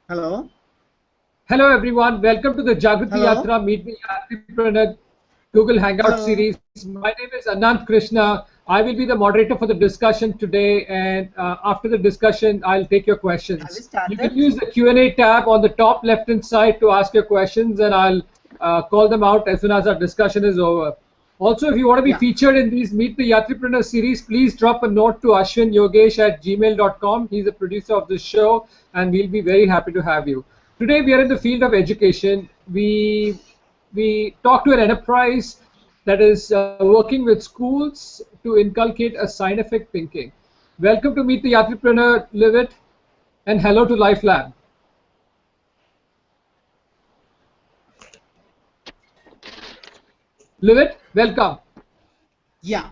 Hello? Hello everyone, welcome to the Jagriti Hello? Yatra Meet the Entrepreneur Google Hangout Hello? series. My name is Anant Krishna. I will be the moderator for the discussion today, and after the discussion, I'll take your Have you questions. You can started? use the Q&A tab on the top left-hand side to ask your questions, and I'll call them out as soon as our discussion is over. Also, if you want to be Yeah. featured in these Meet the Yatripreneur series, please drop a note to Ashwin Yogesh at gmail.com. He's the producer of this show, and we'll be very happy to have you. Today, we are in the field of education. We talk to an enterprise that is working with schools to inculcate a scientific thinking. Welcome to Meet the Yatripreneur, Livit, and hello to Life Lab. Livit, welcome. Yeah.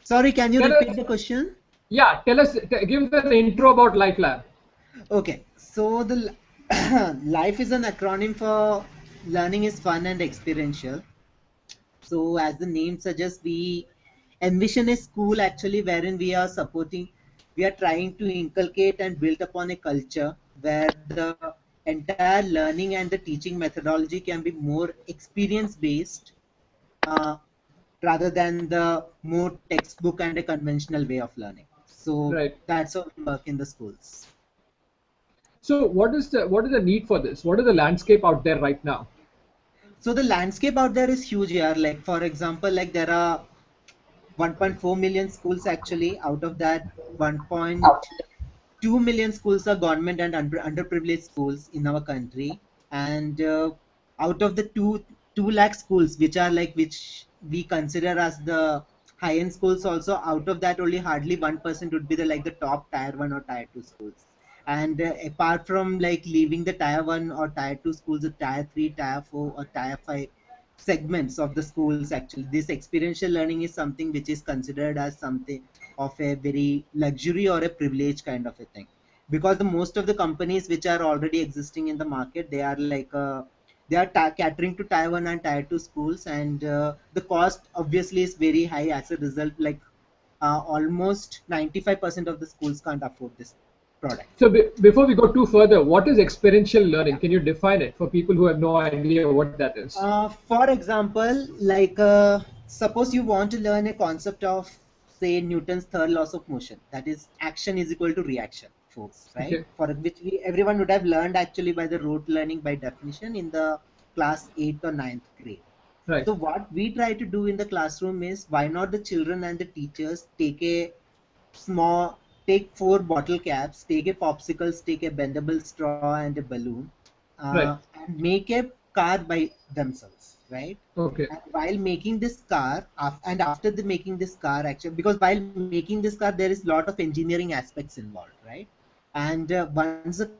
Sorry, can you Tell repeat us, the question? tell us, give us an intro about Life Lab. Okay. So the life is an acronym for learning is fun and experiential. So as the name suggests, we envision a school actually wherein we are trying to inculcate and build upon a culture where the entire learning and the teaching methodology can be more experience based, uh, rather than the more textbook and a conventional way of learning. So Right. that's how we work in the schools. So what is the need for this? What is the landscape out there right now? So the landscape out there is huge here. Like for example, like there are 1.4 million schools actually. Out of that, 1.2 million schools are government and underprivileged schools in our country. And out of the two lakh schools, which we consider as the high end schools, also out of that, only hardly 1% would be the top tier one or tier two schools. And apart from like leaving the tier one or tier two schools, the tier three, tier four, or tier five segments of the schools, actually this experiential learning is something which is considered as something of a very luxury or a privilege kind of a thing, because the most of the companies which are already existing in the market, they are catering to tier 1 and tier 2 schools, and the cost obviously is very high. As a result, almost 95% of the schools can't afford this product. So before we go too further, what is experiential learning? Yeah. Can you define it for people who have no idea what that is? For example, suppose you want to learn a concept of, say, Newton's third laws of motion, that is, action is equal to reaction force, right? Okay. For which everyone would have learned actually by the rote learning by definition in the class 8th or ninth grade. Right. So what we try to do in the classroom is, why not the children and the teachers small take four bottle caps, take a popsicle stick, a bendable straw, and a balloon, Right. and make a car by themselves, right? Okay. And while making this car, and after the making this car, actually, because while making this car, there is a lot of engineering aspects involved, right? And once the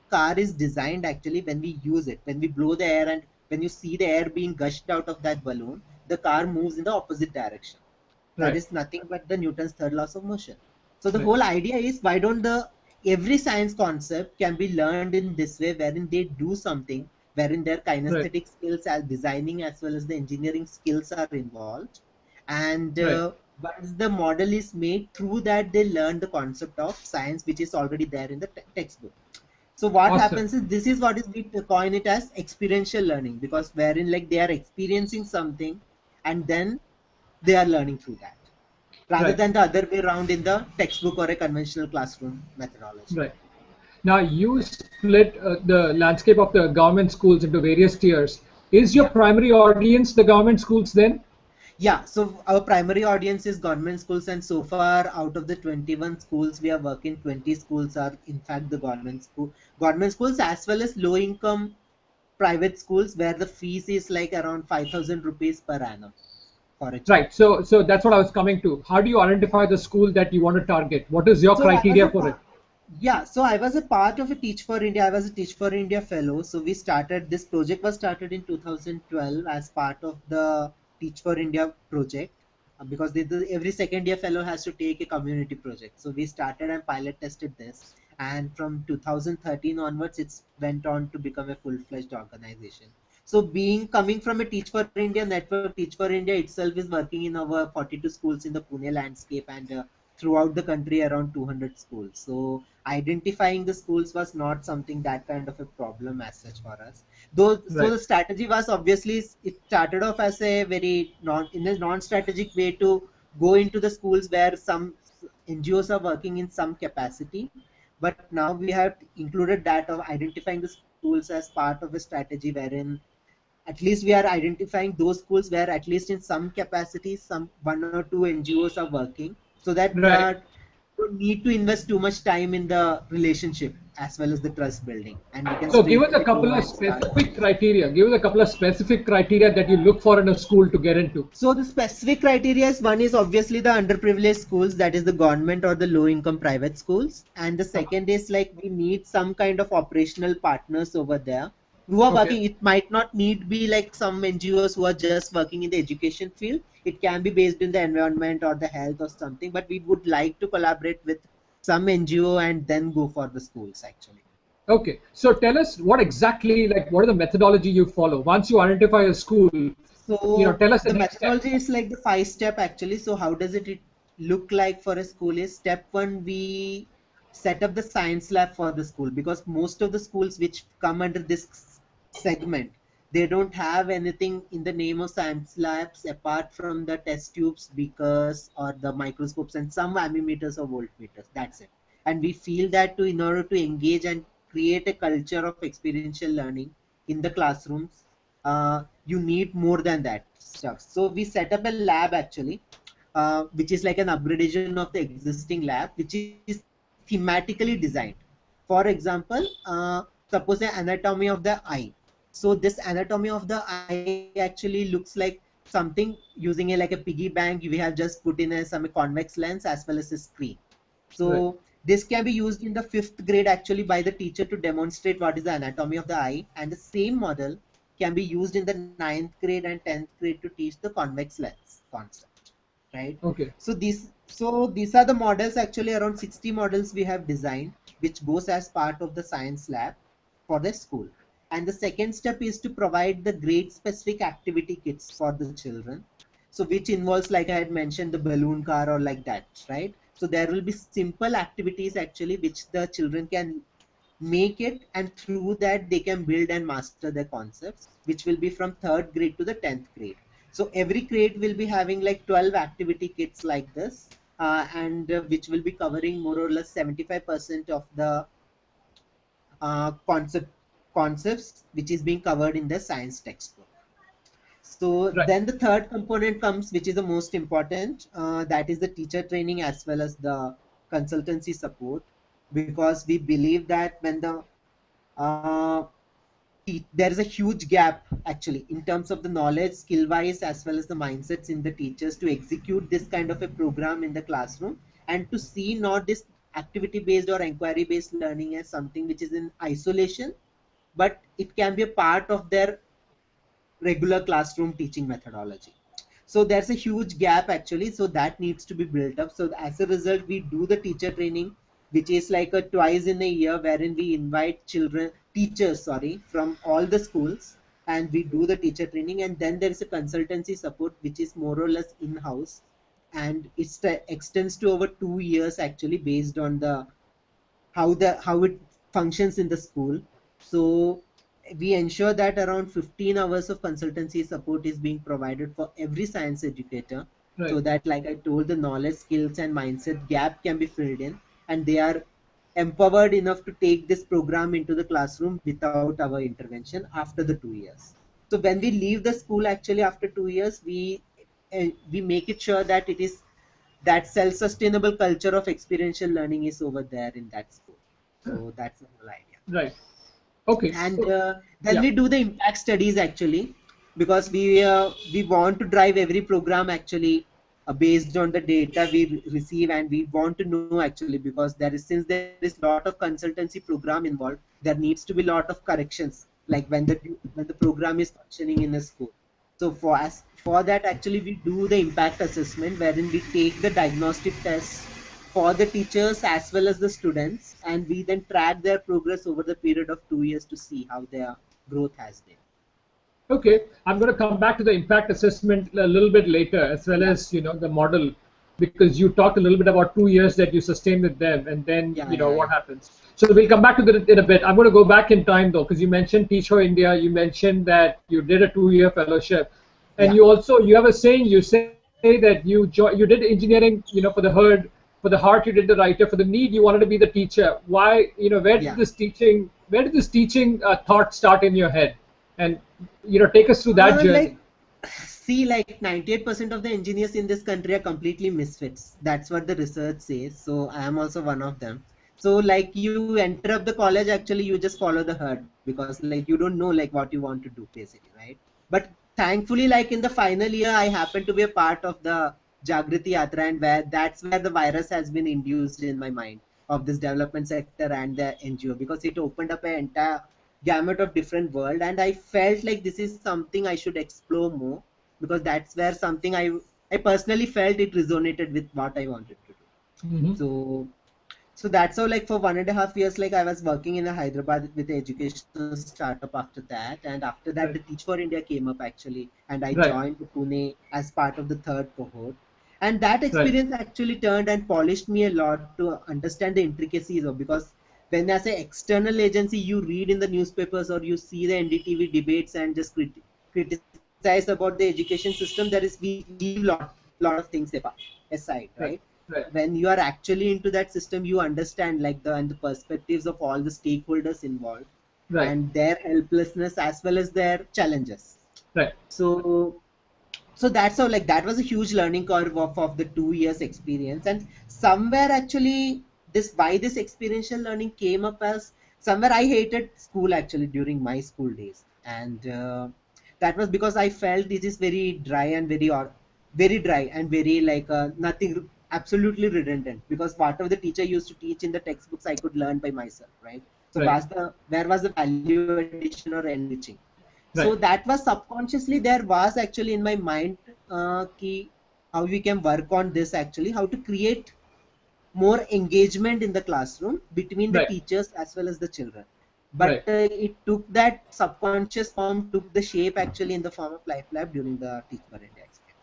car is designed, actually, when we use it, when we blow the air, and when you see the air being gushed out of that balloon, the car moves in the opposite direction. That Right. is nothing but the Newton's third laws of motion. So the Right. whole idea is, why don't the every science concept can be learned in this way, wherein they do something, wherein their Right. kinesthetic skills as designing as well as the engineering skills are involved, and Right. once the model is made, through that they learn the concept of science which is already there in the textbook. So what Awesome. happens is, this is what is we coin it as experiential learning, because wherein like they are experiencing something, and then they are learning through that, rather Right. than the other way around in the textbook or a conventional classroom methodology. Right. Now you split the landscape of the government schools into various tiers. Is your Yeah. primary audience the government schools then? Yeah, so our primary audience is government schools, and so far out of the 21 schools we are working, 20 schools are in fact the government schools, as well as low income private schools where the fees is like around 5,000 rupees per annum for a child. Right. So that's what I was coming to. How do you identify the school that you want to target? What is your So I was criteria a for it? part. Yeah, so I was a part of a Teach for India. I was a Teach for India fellow. So we started this project was started in 2012 as part of the Teach for India project, because every second year fellow has to take a community project. So we started and pilot tested this, and from 2013 onwards, it's went on to become a full-fledged organization. So being coming from a Teach for India network, Teach for India itself is working in over 42 schools in the Pune landscape, and throughout the country around 200 schools. So identifying the schools was not something that kind of a problem as such for us. Though, so Right. the strategy was obviously it started off as a very in a non-strategic way to go into the schools where some NGOs are working in some capacity. But now we have included that of identifying the schools as part of a strategy wherein at least we are identifying those schools where at least in some capacity some one or two NGOs are working, so that Right. don't need to invest too much time in the relationship as well as the trust building, and we can So give us a straightaway couple go of and start. specific criteria. Give us a couple of specific criteria that you look for in a school to get into. So the specific criteria is, one is obviously the underprivileged schools, that is the government or the low income private schools, and the Uh-huh. second is like we need some kind of operational partners over there who are Okay. working. It might not need be like some NGOs who are just working in the education field. It can be based in the environment or the health or something, but we would like to collaborate with some NGO and then go for the schools actually. Okay. So tell us what exactly, like, what is the methodology you follow? Once you identify a school, So tell us the the next step. methodology is like the 5 step actually. So how does it look like for a school is, step one, we set up the science lab for the school, because most of the schools which come under this segment, they don't have anything in the name of science labs apart from the test tubes, beakers or the microscopes and some ammeters or voltmeters. That's it. And we feel that in order to engage and create a culture of experiential learning in the classrooms, you need more than that stuff. So we set up a lab actually, which is like an upgradation of the existing lab, which is thematically designed. For example, suppose the anatomy of the eye. So this anatomy of the eye actually looks like something using a like a piggy bank. We have just put in some convex lens as well as a screen. Right. So this can be used in the 5th grade actually by the teacher to demonstrate what is the anatomy of the eye, and the same model can be used in the 9th grade and 10th grade to teach the convex lens concept, right? Okay. So these are the models, actually around 60 models we have designed, which goes as part of the science lab for the school. And the second step is to provide the grade specific activity kits for the children, so which involves, like I had mentioned, the balloon car or like that, right? So there will be simple activities actually which the children can make it, and through that they can build and master the concepts, which will be from 3rd grade to the 10th grade. So every grade will be having like 12 activity kits like this, and which will be covering more or less 75% of the concepts which is being covered in the science textbook. So Right. then the third component comes, which is the most important, that is the teacher training as well as the consultancy support, because we believe that when the uh, there is a huge gap actually in terms of the knowledge, skill wise, as well as the mindsets in the teachers to execute this kind of a program in the classroom, and to see not this activity based or inquiry based learning as something which is in isolation, but it can be a part of their regular classroom teaching methodology. So there's a huge gap actually, so that needs to be built up. So as a result, we do the teacher training, which is like a twice in a year, wherein we invite teachers, sorry, from all the schools, and we do the teacher training. And then there is a consultancy support which is more or less in-house, and it extends to over 2 years actually, based on the how it functions in the school. So we ensure that around 15 hours of consultancy support is being provided for every science educator, Right. so that, like I told, the knowledge, skills and mindset gap can be filled in, and they are empowered enough to take this program into the classroom without our intervention after the 2 years. So when we leave the school actually after 2 years, we make it sure that it is that self-sustainable culture of experiential learning is over there in that school. So that's the whole idea. Right. Okay. And So, then yeah. we do the impact studies actually, because we want to drive every program actually based on the data we receive, and we want to know actually, because since there is lot of consultancy program involved, there needs to be lot of corrections, like when the program is functioning in a school. So for that actually we do the impact assessment, wherein we take the diagnostic tests for the teachers as well as the students, and we then track their progress over the period of 2 years to see how their growth has been. Okay. I'm going to come back to the impact assessment a little bit later, as well Yeah. as the model. because you talked a little bit about 2 years that you sustained with them, and then Yeah, what yeah, happens. So we'll come back to that in a bit. I'm going to go back in time though, because you mentioned Teach for India. You mentioned that you did a 2-year fellowship, and yeah. you have a saying. You say that you did engineering, for the herd, for the heart you did the writer, for the need you wanted to be the teacher. Why, Yeah. where did this teaching thought start in your head? And take us through that journey. Like, see, like 98% of the engineers in this country are completely misfits. That's what the research says. So I am also one of them. So like you enter up the college, actually you just follow the herd because like you don't know like what you want to do basically, right? But thankfully, like in the final year, I happened to be a part of the Jagriti Yatra, and that's where the virus has been induced in my mind of this development sector and the NGO, because it opened up an entire gamut of different world, and I felt like this is something I should explore more, because that's where something I personally felt it resonated with what I wanted to do. Hmm. So that's how, like, for 1.5 years, like, I was working in a Hyderabad with the educational startup after that. And after that, the Right. Teach for India came up actually. And I Right. joined Pune as part of the third cohort. And that Right. experience actually turned and polished me a lot to understand the intricacies of, because when as an external agency, you read in the newspapers or you see the NDTV debates and just criticize about the education system, there is we leave lot of things aside, right? Right. Right. When you are actually into that system, you understand like the perspectives of all the stakeholders involved Right. and their helplessness as well as their challenges. Right. So so that's how, like, that was a huge learning curve of the 2 years experience. And somewhere actually this why this experiential learning came up as, somewhere I hated school actually during my school days. And that was because I felt this is very dry and very dry and very like nothing, absolutely redundant, because whatever the teacher used to teach in the textbooks I could learn by myself, right? So Right. where was the value addition or enriching? So Right. that was subconsciously there was actually in my mind, ki how we can work on this, actually how to create more engagement in the classroom between the Right. teachers as well as the children. But Right. it took that subconscious form, took the shape actually in the form of Life Lab during the Teach for India experience.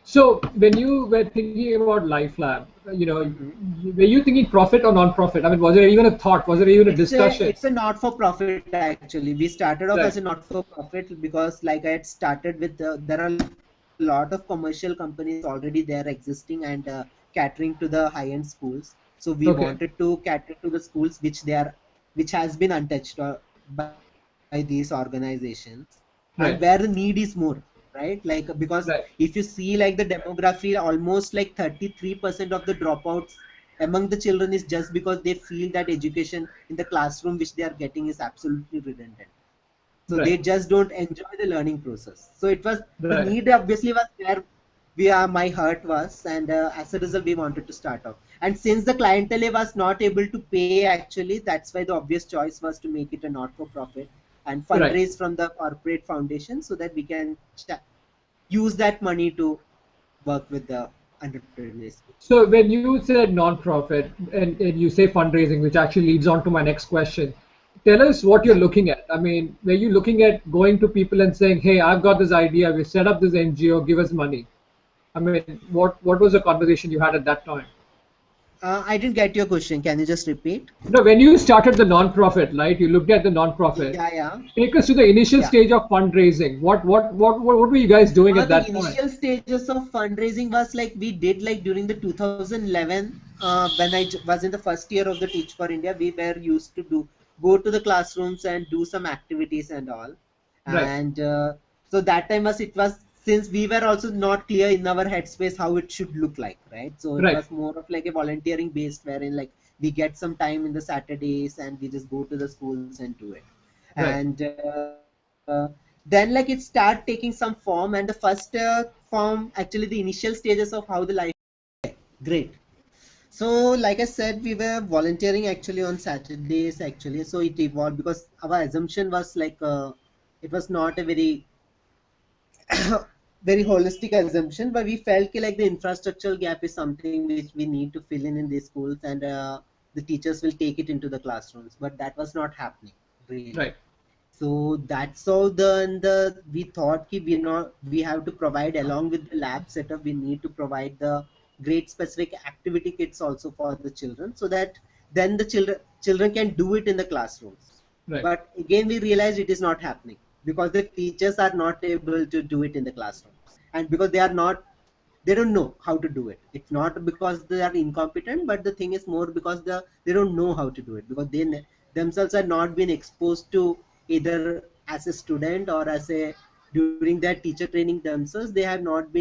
So when you were thinking about Life Lab, Mhm. were you thinking profit or non-profit? I mean, was there even a thought? Was there even a discussion? It's a not for profit actually. We started off as a Right. not for profit because, like, I had started with there are a lot of commercial companies already there existing and catering to the high-end schools. So we wanted Okay. to cater to the schools which has been untouched by these organizations, and where the need is Right. more, right? Like, because if you Right. see like the demography, almost like 33% of the dropouts among the children is just because they feel that education in the classroom which they are getting is absolutely redundant. So they Right. just don't enjoy the learning process. So it was, the Right. need obviously was where we are, my heart was, and as a result we wanted to start off. And since the clientele was not able to pay actually, that's why the obvious choice was to make it a not for profit and Right. fundraise from the corporate foundation so that we can use that money to work with the underprivileged schools. So when you said non-profit and you say fundraising, which actually leads on to my next question, tell us what you're Yeah. looking at. I mean, were you looking at going to people and saying, "Hey, I've got this idea. We set up this NGO. Give us money." I mean, what was the conversation you had at that time? I didn't get your question. Can you just repeat? No, when you started the non-profit, right? You looked at the non-profit. Yeah, yeah, Take us to the initial yeah. stage of fundraising. What were you guys doing at The that time? initial stages of fundraising was like we did like during the 2011 when was in the first year of the Teach for India. We were used to go to the classrooms and do some activities and all. Right, And so that time was, it was, since we were also not clear in our headspace how it should look like, right? So it right, was more of like a volunteering based, wherein like we get some time in the Saturdays and we just go to the schools and do it. right, And then like it start taking some form, and the first form, actually the initial stages of how the life. Great. So like I said, we were volunteering actually on Saturdays actually, so it evolved because our assumption was like it was not a very very holistic assumption, but we felt like the infrastructural gap is something which we need to fill in these schools, and the teachers will take it into the classrooms, but that was not happening really. right, So that's how we thought we have to provide, along with the lab setup, we need to provide the grade specific activity kits also for the children, so that then the children can do it in the classrooms. Right. But again, we realized it is not happening because the teachers are not able to do it in the classrooms, and because they don't know how to do it. It's not because they are incompetent, but the thing is more because they don't know how to do it, because they themselves are not been exposed to, either as a student or as a during their teacher training themselves, they have not been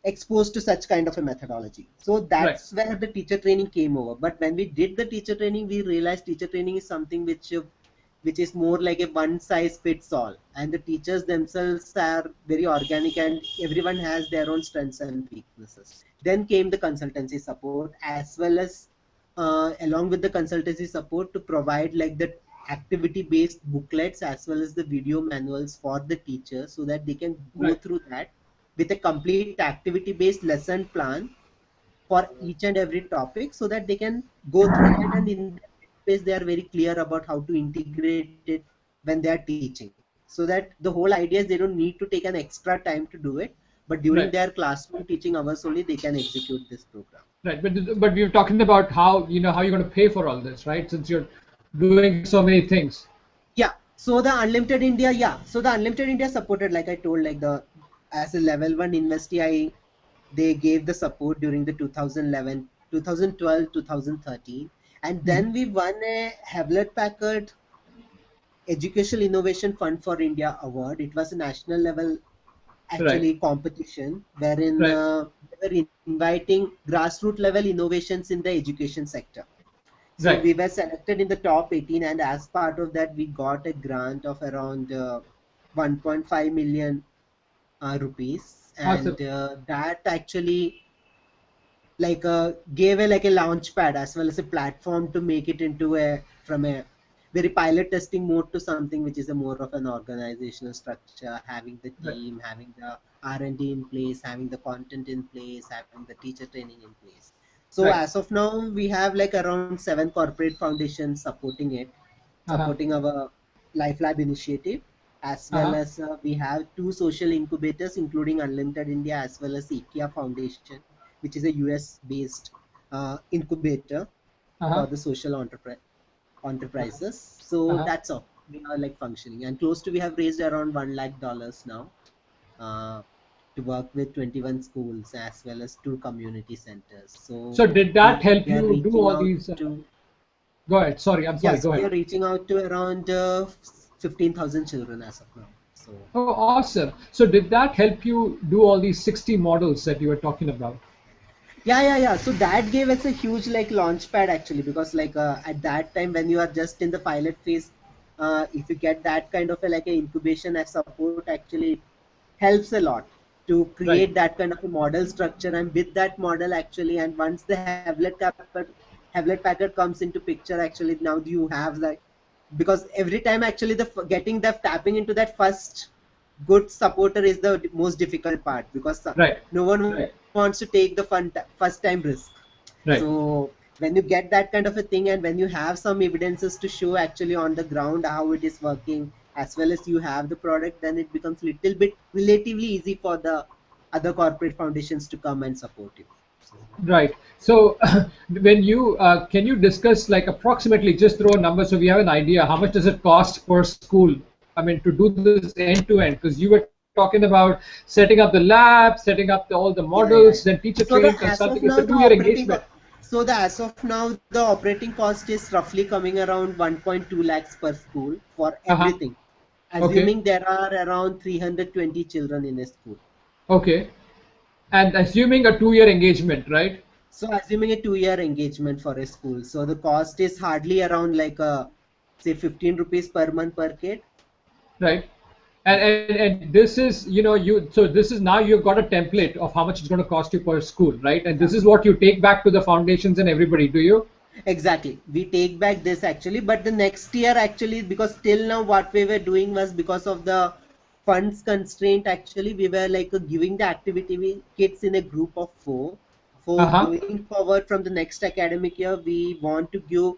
exposed to such kind of a methodology. So Right. that's where the teacher training came over. But when we did the teacher training, we realized teacher training is something which is more like a one size fits all, and the teachers themselves are very organic and everyone has their own strengths and weaknesses. Then came the consultancy support, as well as along with the consultancy support, to provide like the activity based booklets as well as the video manuals for the teachers, so that they can go Right. through that with a complete activity based lesson plan for each and every topic, so that they can go through that, and in that space they are very clear about how to integrate it when they are teaching, so that the whole idea is they don't need to take an extra time to do it, but during Right. their classroom teaching hours only they can execute this program. Right. But we were talking about how how you're going to pay for all this, right? Since you're doing so many things. Yeah, so the Unlimited India, supported, like I told, like the as a level 1 investee, they gave the support during the 2011, 2012, 2013, and Hmm. then we won a Hewlett Packard Educational Innovation Fund for India award. It was a national level Right. actually competition, wherein Right. they were inviting grassroots level innovations in the education sector. So Right. we were selected in the top 18, and as part of that, we got a grant of around 1.5 million rupees, Awesome. and that actually like gave a like a launch pad as well as a platform to make it into a from a very pilot testing mode to something which is a more of an organizational structure, having the Right. team, having the R&D in place, having the content in place, having the teacher training in place. So Right. as of now, we have like around 7 corporate foundations supporting it, Uh-huh. supporting our Life Lab initiative, as well Uh-huh. as we have 2 social incubators, including Unlimited India as well as IKEA Foundation, which is a US based incubator Uh-huh. for the social enterprises. So Uh-huh. that's all. We are like functioning, and close to we have raised around $1 lakh now uh, to work with 21 schools as well as 2 community centers. So So did we that are help you reaching do all out these? to Go ahead. Sorry. I'm sorry. yes, Go we ahead. are reaching out to around 15,000 children as of now. So Oh, awesome. So did that help you do all these 60 models that you were talking about? yeah. So that gave us a huge like launch pad actually, because like at that time when you are just in the pilot phase, if you get that kind of a like a incubation as support, actually it helps a lot to Right. create that kind of a model structure. And with that model actually, and once the Hewlett Packard comes into picture, actually now you have like, because every time actually getting the tapping into that first good supporter is the most difficult part, because Right. no one wants to take the first time risk. Right. So when you get that kind of a thing, and when you have some evidences to show actually on the ground how it is working, as well as you have the product, then it becomes little bit relatively easy for the other corporate foundations to come and support you. So Right. So when you can you discuss like approximately just throw a number so we have an idea how much does it cost per school? I mean to do this end to end, because you were talking about setting up the lab, setting up all the models, yeah. then teacher So training, the as consulting. of It's now a the 2 year engagement. as of now the operating cost is roughly coming around 1.2 lakhs per school for Uh-huh. everything, Okay. assuming there are around 320 children in a school. Okay. And assuming a 2 year engagement, right? So assuming a 2 year engagement for a school, so the cost is hardly around like say 15 rupees per month per kid. Right. Yeah. And this is you so this is now you've got a template of how much it's going to cost you per school, right? And Yeah. this is what you take back to the foundations and everybody, do you? Exactly. We take back this actually, but the next year actually, because till now what we were doing was, because of the funds constraint, actually we were like giving the activity kits in a group of 4. For Uh-huh. going forward from the next academic year, we want to give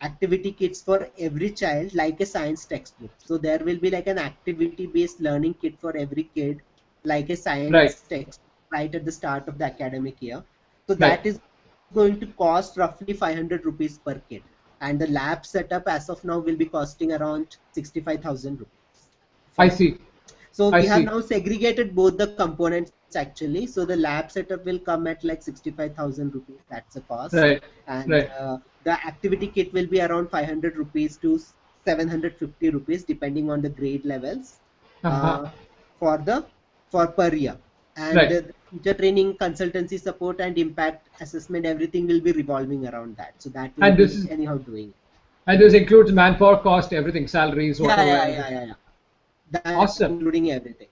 activity kits for every child like a science textbook. So there will be like an activity based learning kit for every kid, like a science Right. textbook right at the start of the academic year. So Right. that is going to cost roughly 500 rupees per kid. And the lab setup as of now will be costing around 65,000 rupees. I Fine. see. So I we have see. now segregated both the components actually. So the lab setup will come at like 65,000 rupees. That's the cost. Right. And Right. the activity kit will be around 500 rupees to 750 rupees depending on the grade levels Uh-huh. uh, for the for per year. And Right. the teacher training, consultancy support, and impact assessment, everything will be revolving around that. So that will And this be is anyhow doing it. and this includes manpower cost, everything, salaries, Yeah, whatever, yeah, everything. yeah, yeah, yeah. That's Awesome. including everything.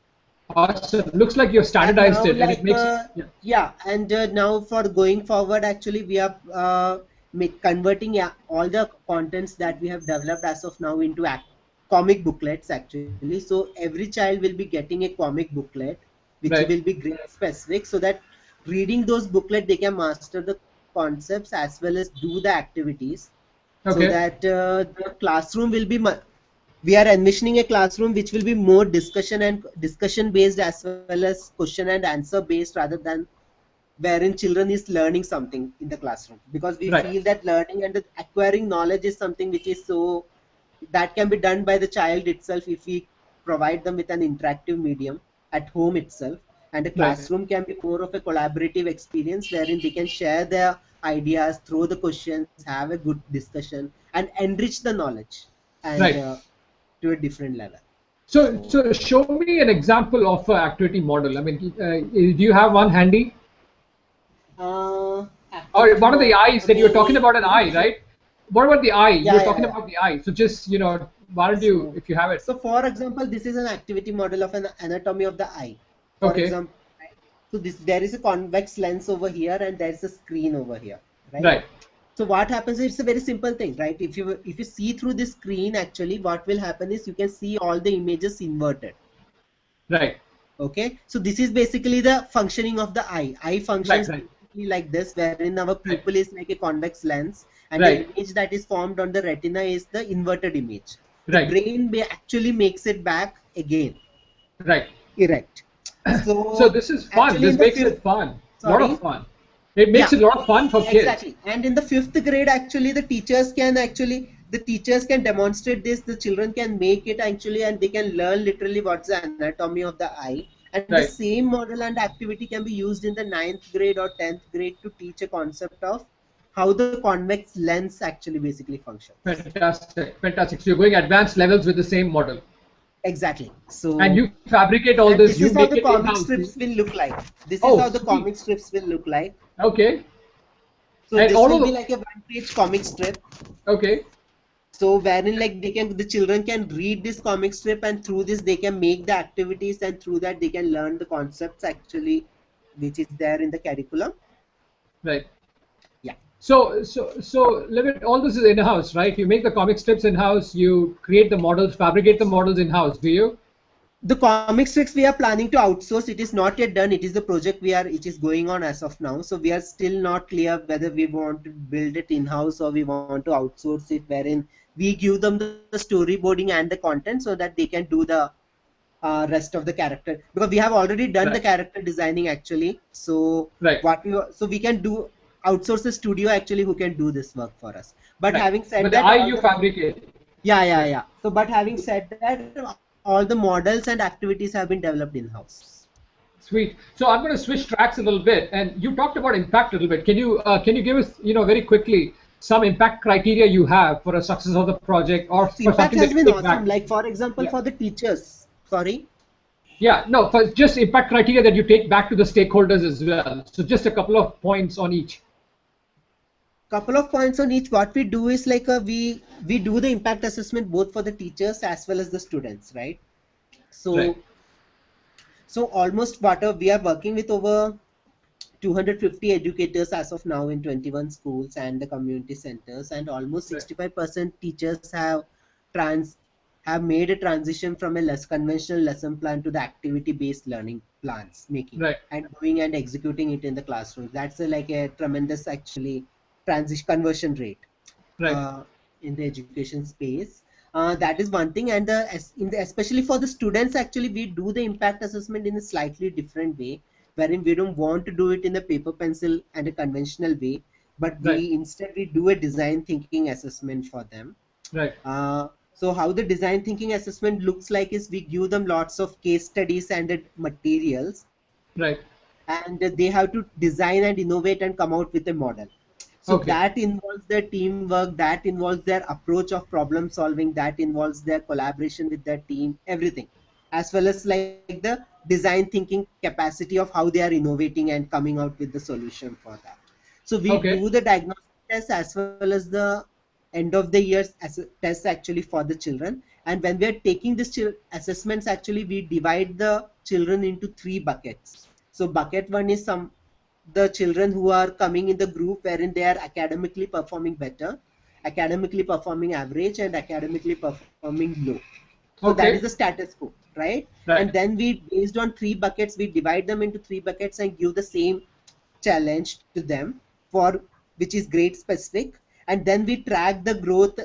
Awesome. Looks like you've And standardized now it, and it like makes it. Yeah. yeah, and now for going forward actually we are converting, yeah, all the contents that we have developed as of now into comic booklets actually. So every child will be getting a comic booklet which Right. will be grade specific, so that reading those booklet they can master the concepts as well as do the activities, so Okay. that the classroom will be we are envisioning a classroom which will be more discussion based as well as question and answer based, rather than wherein children is learning something in the classroom, because we Right. feel that learning and acquiring knowledge is something which is so that can be done by the child itself if we provide them with an interactive medium at home itself. And the Right. classroom can be more of a collaborative experience wherein they can share their ideas, throw the questions, have a good discussion, and enrich the knowledge and Right. to a different level. So, So, so show me an example of an activity model. I mean, do you have one handy? Or activity one of the eyes that you were talking model. about an eye, right? What about the eye? You Yeah, were yeah, talking yeah. about the eye. So just, why don't you, So, if you have it? so for example, this is an activity model of an anatomy of the eye. For Okay. example, right? So this there is a convex lens over here and there is a screen over here, right? Right. So what happens is it's a very simple thing, right? If you see through the screen, actually, what will happen is you can see all the images inverted. Right. Okay, so this is basically the functioning of the eye. Eye Right. functions Right. basically like this, wherein our Right. pupil is like a convex lens, and the Right. image that is formed on the retina is the inverted image. The Right. brain actually makes it back again Right. erect. So So this is fun. actually, in This the makes fifth, it fun. A lot of sorry, fun. It makes yeah, it a lot of fun for kids. exactly. And in the fifth grade, actually, the teachers can demonstrate this. The children can make it actually, and they can learn literally what's the anatomy of the eye. And the Right. same model and activity can be used in the ninth grade or 10th grade to teach a concept of how the convex lens actually basically functions. Fantastic. Fantastic. So you're going advanced levels with the same model. Exactly. And So, you fabricate all and this, this you is how make the it comic in-house. strips will look like. This is Oh, how the sweet. comic strips will look like. Okay. So And this all will of be the, like a one-page comic strip. okay. So wherein like the children can read this comic strip, and through this they can make the activities, and through that they can learn the concepts actually which is there in the curriculum. Right. Yeah. So, Levit, all this is in-house, right? You make the comic strips in-house, you create the models, fabricate the models in-house, do you? The comic strips we are planning to outsource. It is not yet done. It is the project it is going on as of now. So we are still not clear whether we want to build it in-house or we want to outsource it, wherein we give them the storyboarding and the content so that they can do the rest of the character, because we have already done the Right. character designing actually. So Right. we can do outsource the studio actually who can do this work for us. But Right. having said But the that, eye all you the fabricate. yeah, yeah, Right. yeah. So but having said that, all the models and activities have been developed in house. Sweet. So I'm going to switch tracks a little bit, and you talked about impact a little bit. Can you give us, very quickly, some impact criteria you have for a success of the project or for Impact something that has you been take awesome. back? Like for example, Yeah. for the teachers. Sorry. Yeah. No, for just impact criteria that you take back to the stakeholders as well. So just a couple of points on each. Couple of points on each. What we do is like we do the impact assessment both for the teachers as well as the students, right? Right. So almost what we are working with over 250 educators as of now in 21 schools and the community centers, and almost Right. 65% teachers trans have made a transition from a less conventional lesson plan to the activity based learning plans making Right. and doing and executing it in the classrooms. That's like a tremendous actually transition conversion rate Right. uh, in the education space. That is one thing, and especially for the students, actually, we do the impact assessment in a slightly different way. wherein we don't want to do it in a paper pencil and a conventional way, but Right. instead we do a design thinking assessment for them. Right. So how the design thinking assessment looks like is we give them lots of case studies and materials, Right. and they have to design and innovate and come out with a model. So Okay. that involves their teamwork, that involves their approach of problem solving, that involves their collaboration with their team, everything, as well as like the design thinking capacity of how they are innovating and coming out with the solution for that. So we Okay. do the diagnostic test as well as the end of the year test actually for the children. And when we are taking this assessments, actually we divide the children into three buckets. So bucket one is the children who are coming in the group wherein they are academically performing better, academically performing average, and academically performing low. So that is the Okay. status quo, right? And Right. then we, based on three buckets, we divide them into three buckets and give the same challenge to them for which is grade specific. And then we track the growth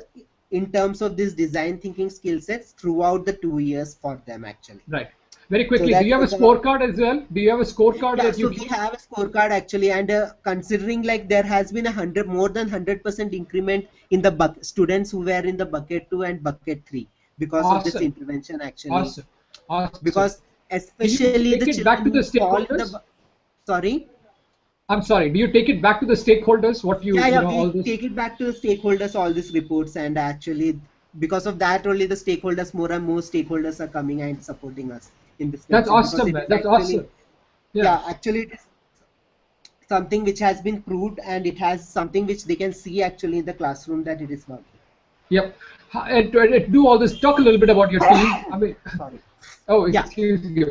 in terms of this design thinking skill sets throughout the 2 years for them actually. Right. Very So quickly, do that you have a is the scorecard as well? Do you have a scorecard yeah, that so you we keep? have a scorecard actually, and considering like there has been more than 100% increment in the students who were in the bucket 2 and bucket 3 because of this Awesome. intervention actually. Awesome. Awesome. Because Do you especially the take it back children to the who fall in the stakeholders? sorry. I'm sorry. Do you take it back to the stakeholders? What Yeah, you yeah, know, all we this? take it back to the stakeholders, all these reports, and actually because of that only the stakeholders, more and more stakeholders are coming and supporting us in this That's venture, because awesome, it man. is That's actually, awesome. Yeah. yeah, actually it is something which has been proved, and it has something which they can see actually in the classroom that it is working. Yep. And do all this. Talk a little bit about your team. I mean, Sorry. oh, Yeah, excuse me.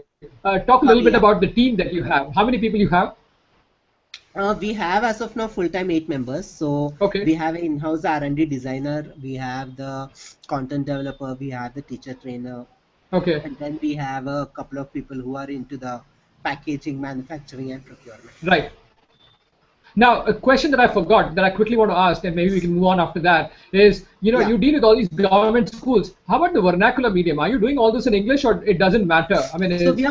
Talk a little sorry, bit yeah. about the team that you have. How many people you have? We have as of now full-time 8 members. So Okay. we have an in-house R&D designer, we have the content developer, we have the teacher trainer, Okay. and then we have a couple of people who are into the packaging, manufacturing, and procurement. Right. Now, a question that I forgot that I quickly want to ask, and maybe we can move on after that, is Yeah. you deal with all these government schools. How about the vernacular medium? Are you doing all this in English, or it doesn't matter? I mean, So it's we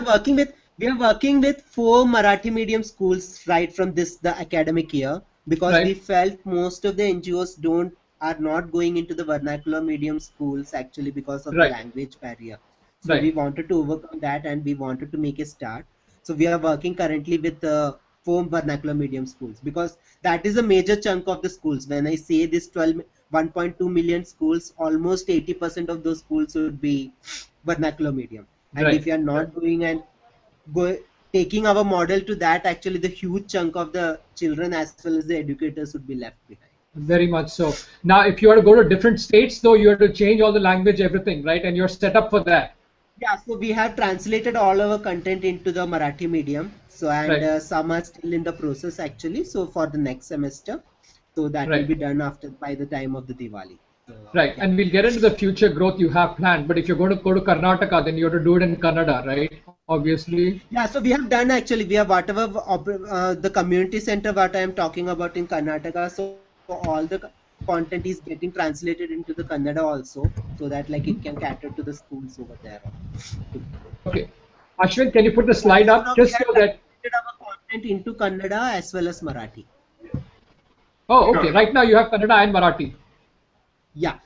are working with 4 Marathi medium schools right from the academic year, because we right, felt most of the NGOs don't are not going into the vernacular medium schools actually because of the right, language barrier. So right, we wanted to overcome that and we wanted to make a start. So we are working currently with 4 vernacular medium schools, because that is a major chunk of the schools. When I say this 1.2 million schools, almost 80% of those schools would be vernacular medium. And if right. you are not doing and go taking our model to that, actually the huge chunk of the children as well as the educators would be left behind. Very much so. Now, if you are to go to different states, though, you have to change all the language, everything, right? And you're set up for that, Yeah, so we have translated all our content into the Marathi medium. So and right? some are still in the process actually. So for the next semester, so that will Right. be done after by the time of the Diwali. So Right, yeah. and we'll get into the future growth you have planned. But if you're going to go to Karnataka, then you have to do it in Kannada, right? Obviously. Yeah, so we have done actually. We have whatever the community center what I am talking about in Karnataka. So all the content is getting translated into the Kannada also, so that like it can cater to the schools over there. Okay. Ashwin, can you put the So slide as of up now, we just have so that? translated our content into Kannada as well as Marathi. Oh, okay. Right now you have Kannada and Marathi. Yeah.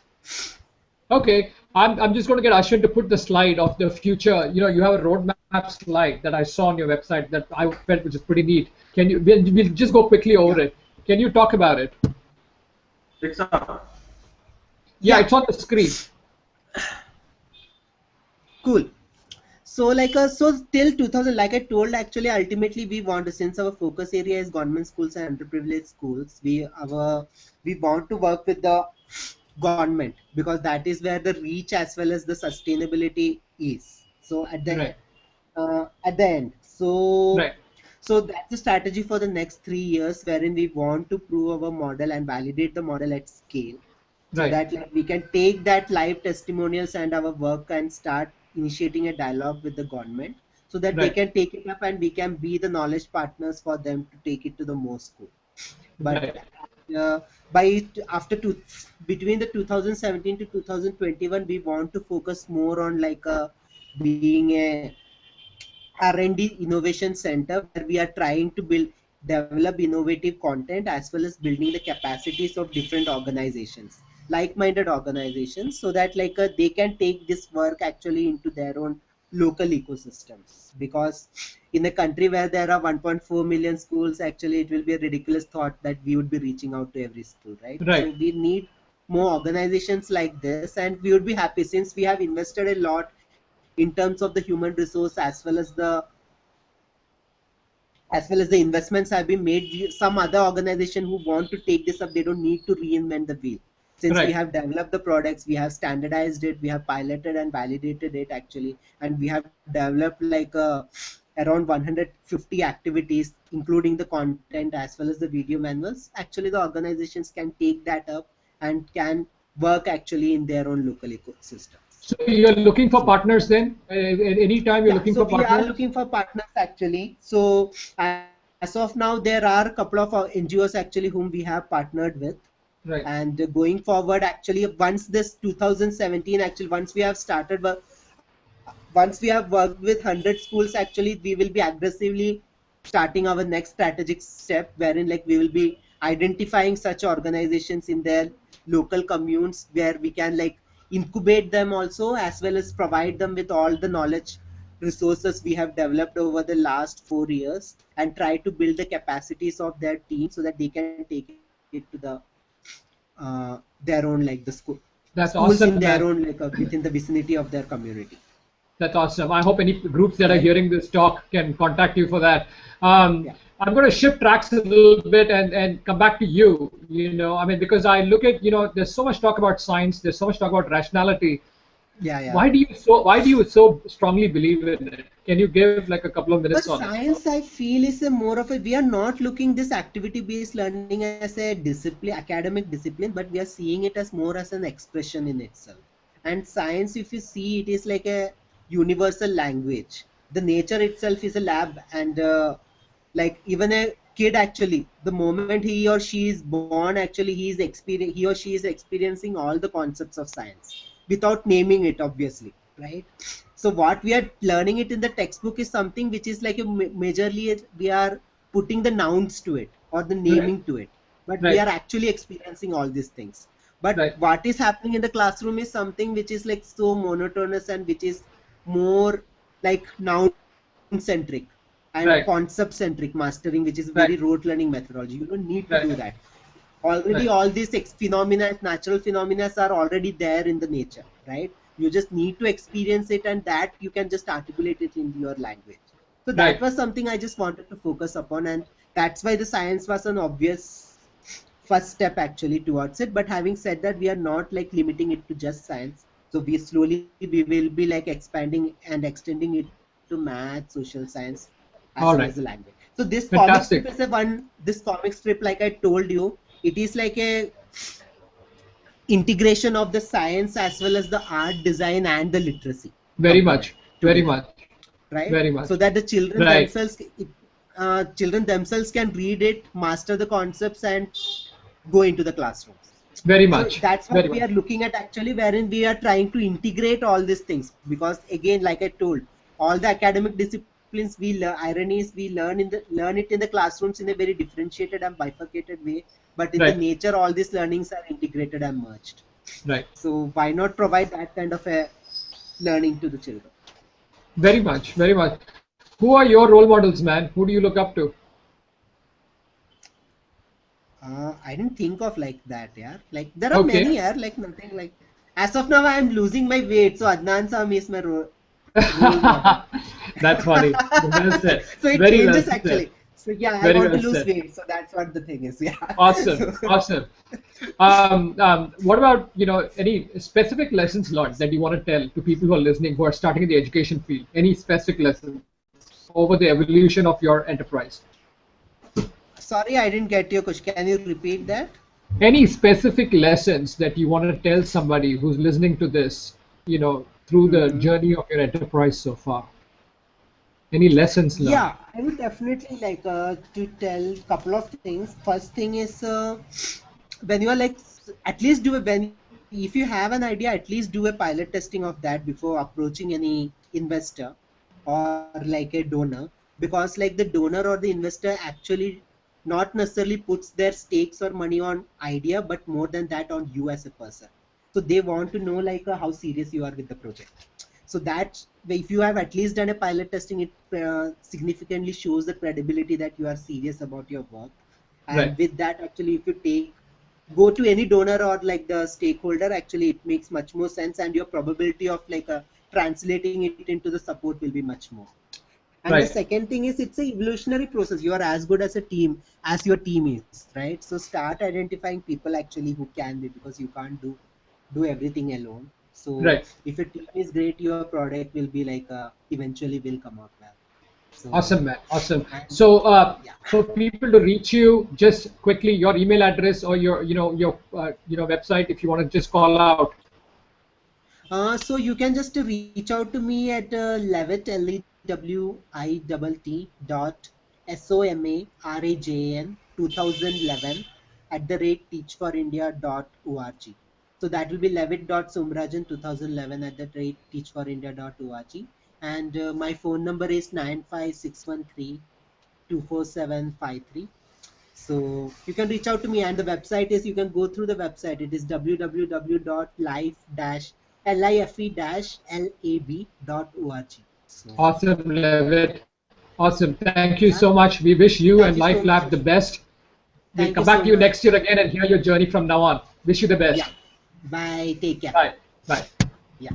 Okay. I'm just going to get Ashwin to put the slide of the future. You have a roadmap slide that I saw on your website that I felt which is pretty neat. Can you? We'll just go quickly over Yeah. it. Can you talk about it? It's up. Yeah, Yeah. it's on the screen. Cool. So so till 2000, like I told, actually ultimately we want, since our focus area is government schools and underprivileged schools, we want to work with the government, because that is where the reach as well as the sustainability is. So Right. at the end, so Right. so that's the strategy for the next 3 years, wherein we want to prove our model and validate the model at scale, so Right. that like we can take that live testimonials and our work and start initiating a dialogue with the government, so that they Right. can take it up and we can be the knowledge partners for them to take it to the most school. But Right. uh, by after between the 2017 to 2021, we want to focus more on being a R&D innovation center where we are trying to develop innovative content as well as building the capacities of different organizations, like-minded organizations, so that they can take this work actually into their own local ecosystems. Because in a country where there are 1.4 million schools, actually it will be a ridiculous thought that we would be reaching out to every school, right? So Right. we need more organizations like this, and we would be happy since we have invested a lot in terms of the human resource as well as the investments have been made. Some other organization who want to take this up, they don't need to reinvent the wheel. Since we Right. have developed the products, we have standardized it, we have piloted and validated it actually, and we have developed around 150 activities, including the content as well as the video manuals. Actually, the organizations can take that up and can work actually in their own local ecosystems. So you're looking for So partners then? At any time you're yeah, looking so for we are partners? looking for partners actually. So as of now, there are a couple of NGOs actually whom we have partnered with. Right. And going forward, actually, once this 2017, actually, once we have started, once we have worked with 100 schools, actually, we will be aggressively starting our next strategic step, wherein we will be identifying such organizations in their local communes where we can incubate them also, as well as provide them with all the knowledge resources we have developed over the last 4 years, and try to build the capacities of their team so that they can take it to their own That's schools in awesome, their man. own within the vicinity of their community, That's awesome. I hope any groups that are right? hearing this talk can contact you for that. Yeah. I'm going to shift tracks a little bit and come back to you. I mean, because I look at, there's so much talk about science, there's so much talk about rationality. Yeah, yeah. Why do you so strongly believe in it? Can you give like a couple of minutes Because on it? science, I feel, is a more of a, we are not looking this activity-based learning as a discipline, academic discipline, but we are seeing it as more as an expression in itself. And science, if you see, it is like a universal language. The nature itself is a lab, and even a kid actually, the moment he or she is born, actually he or she is experiencing all the concepts of science without naming it, obviously, right? So what we are learning it in the textbook is something which is like a majorly we are putting the nouns to it or the Right, naming to it, but we right, are actually experiencing all these things. But right, what is happening in the classroom is something which is like so monotonous and which is more like noun centric and right, concept centric mastering, which is very right, rote learning methodology. You don't need to do right, that. Already right, all these phenomena, natural phenomena, are already there in the nature, right? You just need to experience it, and that you can just articulate it in your language. So that right, was something I just wanted to focus upon, and that's why the science was an obvious first step actually towards it. But having said that, we are not limiting it to just science. So we will be expanding and extending it to math, social science, as well as the all right, language. So this comic strip is a fantastic, one. This comic strip, like I told you, it is like a integration of the science as well as the art, design, and the literacy very component much, very together, much, right? very So much, that the right, children themselves can read it, master the concepts, and go into the classrooms. very So much, that's very what we much, are looking at actually, wherein we are trying to integrate all these things. Because again, like I told, all the academic disciplines we learn, irony is we learn it in the classrooms in a very differentiated and bifurcated way. But in the right, nature, all these learnings are integrated and merged. right, So why not provide that kind of a learning to the children? very much, very much. Who are your role models, man? Who do you look up to? I didn't think of like that, yeah. Like there are Okay. many, yeah. Like nothing like. As of now, I am losing my weight, so Adnan Sami is my role model. That's funny. Well said. So it Very well changes said. actually. So yeah, I Very want to well lose said. weight, so that's what the thing is. Yeah. Awesome. So Awesome. What about, any specific lessons learned that you want to tell to people who are listening who are starting in the education field? Any specific lessons over the evolution of your enterprise? sorry, I didn't get your question. Can you repeat that? Any specific lessons that you want to tell somebody who's listening to this, through the Mm-hmm. journey of your enterprise so far? Any lessons learned? Yeah, I would definitely like to tell a couple of things. First thing is when you are at least if you have an idea, at least do a pilot testing of that before approaching any investor. or like a donor, because like the donor or the investor actually not necessarily puts their stakes or money on idea, but more than that on you as a person. So they want to know like how serious you are with the project. So that if you have at least done a pilot testing, it significantly shows the credibility that you are serious about your work. And Right. with that, actually, if you go to any donor or like the stakeholder, actually it makes much more sense, and your probability of like translating it into the support will be much more. And the Right. second thing is it's a evolutionary process. You are as good as a team as your team is, right? So start identifying people actually who can be, because you can't do everything alone. So Right. if your team is great, your product will be like eventually will come out well. So Awesome, man. Awesome. and So, yeah. for people to reach you, just quickly your email address or your website, if you want to just call out. So you can just reach out to me at Levitt, LEWITT dot SOMARAJAN 2011 at the rate teachforindia.org. So that will be Levitt.Somrajan 2011 at the rate teachforindia.org. And my phone number is 95613 24753. So you can reach out to me, and the website is, you can go through the website. It is www.life-lab.org. So Awesome, Levitt. Awesome. Thank you yeah, so much. We wish you thank and you so Life Lab the much. best. We'll Thank come you back so to you next much. year again and hear your journey from now on. Wish you the Yeah. best. Bye. Take care. Bye. Bye. Yeah.